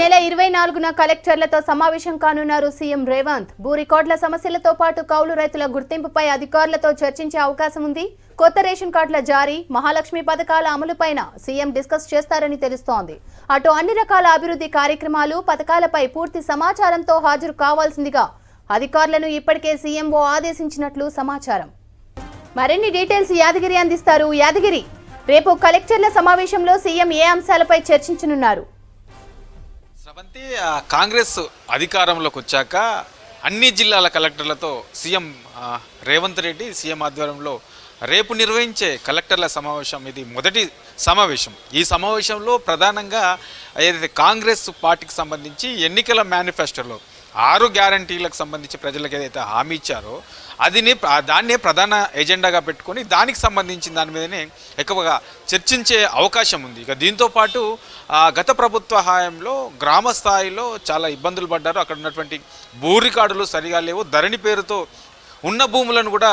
నెల 24న కలెక్టర్లతో సమావేశం కానున్నారు సీఎం రేవంత్. భూ రికార్డుల సమస్యలతో పాటు కౌలు రైతుల గుర్తింపుపై అధికారులతో చర్చించే అవకాశం ఉంది. కొత్త రేషన్ కార్డుల జారీ, మహాలక్ష్మి పథకాల అమలుపైన సీఎం డిస్కస్ చేస్తారని తెలుస్తోంది. అటు అన్ని రకాల అభివృద్ధి కార్యక్రమాలు, పథకాలపై పూర్తి సమాచారంతో హాజరు కావాల్సిందిగా అధికారులను ఇప్పటికే సీఎంఓ ఆదేశించినట్లు సమాచారం. మరిన్ని డీటెయిల్స్ యాదగిరి అందిస్తారు. యాదగిరి, రేపు కలెక్టర్ల సమావేశంలో సీఎం ఏ అంశాలపై చర్చించనున్నారు? స్రవంతి, కాంగ్రెస్ అధికారంలోకి వచ్చాక అన్ని జిల్లాల కలెక్టర్లతో సీఎం రేవంత్ రెడ్డి సీఎం ఆధ్వర్యంలో రేపు నిర్వహించే కలెక్టర్ల సమావేశం ఇది మొదటి సమావేశం. ఈ సమావేశంలో ప్రధానంగా ఏదైతే కాంగ్రెస్ పార్టీకి సంబంధించి ఎన్నికల మేనిఫెస్టోలో 6 గ్యారంటీలకు సంబంధించి ప్రజలకు ఏదైతే హామీ ఇచ్చారో దాన్నే ప్రధాన ఎజెండాగా పెట్టుకొని దానికి సంబంధించిన దాని మీదనే ఎక్కువగా చర్చించే అవకాశం ఉంది. ఇక దీంతోపాటు గత ప్రభుత్వ హయాంలో గ్రామ స్థాయిలో చాలా ఇబ్బందులు పడ్డారు. అక్కడ ఉన్నటువంటి భూ రికార్డులు సరిగా లేవు. ధరణి పేరుతో ఉన్న భూములను కూడా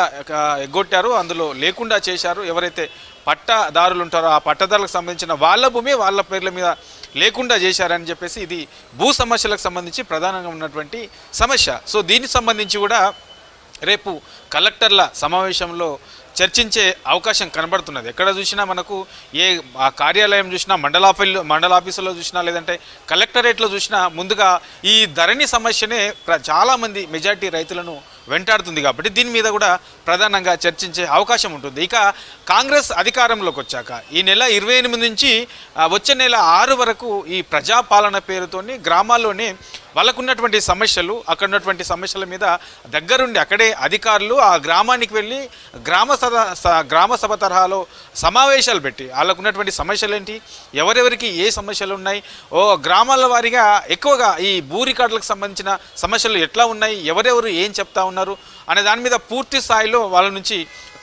ఎగ్గొట్టారు, అందులో లేకుండా చేశారు. ఎవరైతే పట్టదారులు ఉంటారో ఆ పట్టదారులకు సంబంధించిన వాళ్ళ భూమి వాళ్ళ పేర్ల మీద లేకుండా చేశారని చెప్పేసి ఇది భూ సమస్యలకు సంబంధించి ప్రధానంగా ఉన్నటువంటి సమస్య. సో దీనికి సంబంధించి కూడా రేపు కలెక్టర్ల సమావేశంలో చర్చించే అవకాశం కనబడుతున్నది. ఎక్కడ చూసినా మనకు ఏ కార్యాలయం చూసినా, మండల ఆఫీసులో చూసినా, లేదంటే కలెక్టరేట్లో చూసినా ముందుగా ఈ ధరణి సమస్యనే చాలామంది మెజార్టీ రైతులను వెంటాడుతుంది. కాబట్టి దీని మీద కూడా ప్రధానంగా చర్చించే అవకాశం ఉంటుంది. ఇక కాంగ్రెస్ అధికారంలోకి వచ్చాక ఈ నెల 28 నుంచి వచ్చే నెల 6 వరకు ఈ ప్రజాపాలన పేరుతోని గ్రామాల్లోనే వాళ్ళకున్నటువంటి సమస్యలు, అక్కడ ఉన్నటువంటి సమస్యల మీద దగ్గరుండి అక్కడే అధికారులు ఆ గ్రామానికి వెళ్ళి గ్రామ సభ తరహాలో సమావేశాలు పెట్టి వాళ్ళకున్నటువంటి సమస్యలు ఏంటి, ఎవరెవరికి ఏ సమస్యలు ఉన్నాయి, గ్రామాల వారీగా ఎక్కువగా ఈ భూ రికార్డులకు సంబంధించిన సమస్యలు ఎట్లా ఉన్నాయి, ఎవరెవరు ఏం చెప్తా ఉన్నారు అనే దాని మీద పూర్తి స్థాయిలో వాళ్ళ నుంచి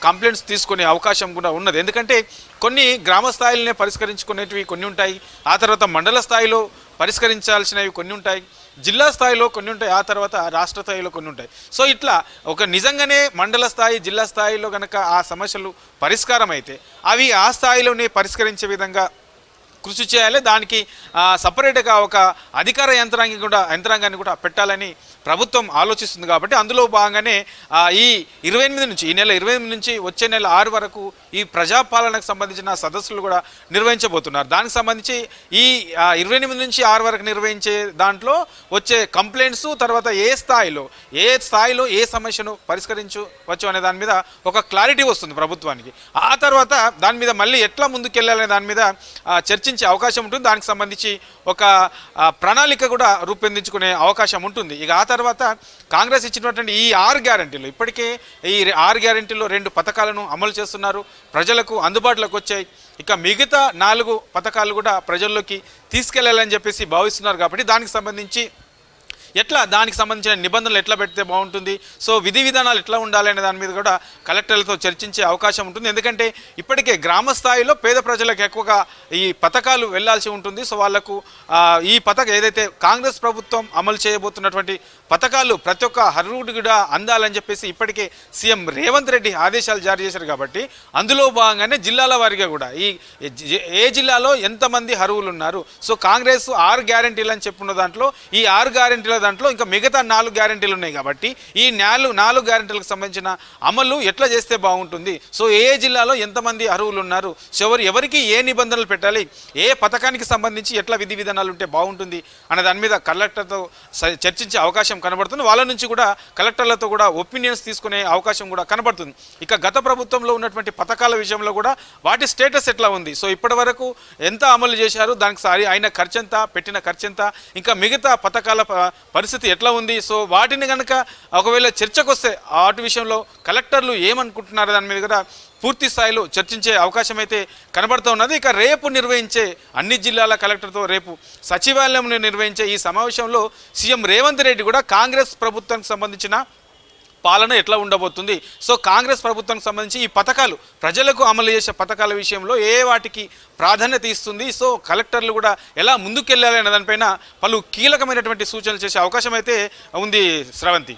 కంప్లైంట్స్ తీసుకునే అవకాశం కూడా ఉన్నది. ఎందుకంటే కొన్ని గ్రామ స్థాయిలోనే పరిష్కరించుకునేటివి కొన్ని ఉంటాయి, ఆ తర్వాత మండల స్థాయిలో పరిష్కరించాల్సినవి కొన్ని ఉంటాయి, జిల్లా స్థాయిలో కొన్ని ఉంటాయి, ఆ తర్వాత రాష్ట్ర స్థాయిలో కొన్ని ఉంటాయి. సో ఇట్లా ఒక నిజంగానే మండల స్థాయి, జిల్లా స్థాయిలో కనుక ఆ సమస్యలు పరిష్కారం అయితే అవి ఆ స్థాయిలోనే పరిష్కరించే విధంగా కృషి చేయాలి. దానికి సపరేట్గా ఒక అధికార యంత్రాంగాన్ని కూడా పెట్టాలని ప్రభుత్వం ఆలోచిస్తుంది. కాబట్టి అందులో భాగంగానే ఈ నెల 28 నుంచి వచ్చే నెల 6 వరకు ఈ ప్రజాపాలనకు సంబంధించిన సదస్సులు కూడా నిర్వహించబోతున్నారు. దానికి సంబంధించి ఈ 28 నుంచి 6 వరకు నిర్వహించే దాంట్లో వచ్చే కంప్లైంట్స్, తర్వాత ఏ స్థాయిలో ఏ సమస్యను పరిష్కరించవచ్చు అనే దాని మీద ఒక క్లారిటీ వస్తుంది ప్రభుత్వానికి. ఆ తర్వాత దాని మీద మళ్ళీ ఎట్లా ముందుకెళ్ళాలనే దాని మీద చర్చించే అవకాశం ఉంటుంది. దానికి సంబంధించి ఒక ప్రణాళిక కూడా రూపొందించుకునే అవకాశం ఉంటుంది. ఇక ఆ తర్వాత కాంగ్రెస్ ఇచ్చినటువంటి ఈ 6 గ్యారంటీలు, ఇప్పటికే ఈ 6 గ్యారంటీల్లో 2 పథకాలను అమలు చేస్తున్నారు, ప్రజలకు అందుబాటులోకి వచ్చాయి. ఇక మిగతా 4 పథకాలు కూడా ప్రజల్లోకి తీసుకెళ్లాలని చెప్పేసి భావిస్తున్నారు. కాబట్టి దానికి సంబంధించిన నిబంధనలు ఎట్లా పెడితే బాగుంటుంది, సో విధి విధానాలు ఎట్లా ఉండాలి అనే దాని మీద కూడా కలెక్టర్లతో చర్చించే అవకాశం ఉంటుంది. ఎందుకంటే ఇప్పటికే గ్రామ స్థాయిలో పేద ప్రజలకు ఎక్కువగా ఈ పథకాలు వెళ్లాల్సి ఉంటుంది. సో వాళ్లకు ఈ పథకం ఏదైతే కాంగ్రెస్ ప్రభుత్వం అమలు చేయబోతున్నటువంటి పథకాలు ప్రతి ఒక్క అర్హుడికి కూడా అందాలని చెప్పేసి ఇప్పటికే సీఎం రేవంత్ రెడ్డి ఆదేశాలు జారీ చేశారు. కాబట్టి అందులో భాగంగానే జిల్లాల వారీగా కూడా ఏ జిల్లాలో ఎంతమంది అర్హులు ఉన్నారు, సో కాంగ్రెస్ 6 గ్యారంటీలు అని చెప్పుకున్న దాంట్లో ఈ 6 గ్యారంటీల దాంట్లో ఇంకా మిగతా 4 గ్యారంటీలు ఉన్నాయి. కాబట్టి ఈ 4 గ్యారంటీలకు సంబంధించిన అమలు ఎట్లా చేస్తే బాగుంటుంది, సో ఏ జిల్లాలో ఎంతమంది అర్హులు ఉన్నారు, సో ఎవరికి ఏ నిబంధనలు పెట్టాలి, ఏ పథకానికి సంబంధించి ఎట్లా విధి విధానాలు ఉంటే బాగుంటుంది అనే దాని మీద కలెక్టర్తో చర్చించే అవకాశం కనబడుతుంది. వాళ్ళ నుంచి కూడా కలెక్టర్లతో కూడా ఒపీనియన్స్ తీసుకునే అవకాశం కూడా కనబడుతుంది. ఇక గత ప్రభుత్వంలో ఉన్నటువంటి పథకాల విషయంలో కూడా వాటి స్టేటస్ ఎట్లా ఉంది, సో ఇప్పటి వరకు ఎంత అమలు చేశారు, దానికి అయిన ఖర్చు ఎంత, పెట్టిన ఖర్చు ఎంత, ఇంకా మిగతా పథకాల పరిస్థితి ఎట్లా ఉంది, సో వాటిని కనుక ఒకవేళ చర్చకు వస్తే వాటి విషయంలో కలెక్టర్లు ఏమనుకుంటున్నారో దాని మీద కూడా పూర్తి స్థాయిలో చర్చించే అవకాశం అయితే కనబడుతూ ఉన్నది. ఇక రేపు నిర్వహించే అన్ని జిల్లాల కలెక్టర్తో రేపు సచివాలయంలో నిర్వహించే ఈ సమావేశంలో సీఎం రేవంత్ రెడ్డి కూడా కాంగ్రెస్ ప్రభుత్వానికి సంబంధించిన పాలన ఎట్లా ఉండబోతుంది, సో కాంగ్రెస్ ప్రభుత్వానికి సంబంధించి ఈ పథకాలు ప్రజలకు అమలు చేసే పథకాల విషయంలో వాటికి ప్రాధాన్యత ఇస్తుంది, సో కలెక్టర్లు కూడా ఎలా ముందుకెళ్ళాలి అనే దానిపైన పలు కీలకమైనటువంటి సూచనలు చేసే అవకాశం అయితే ఉంది. స్రవంతి.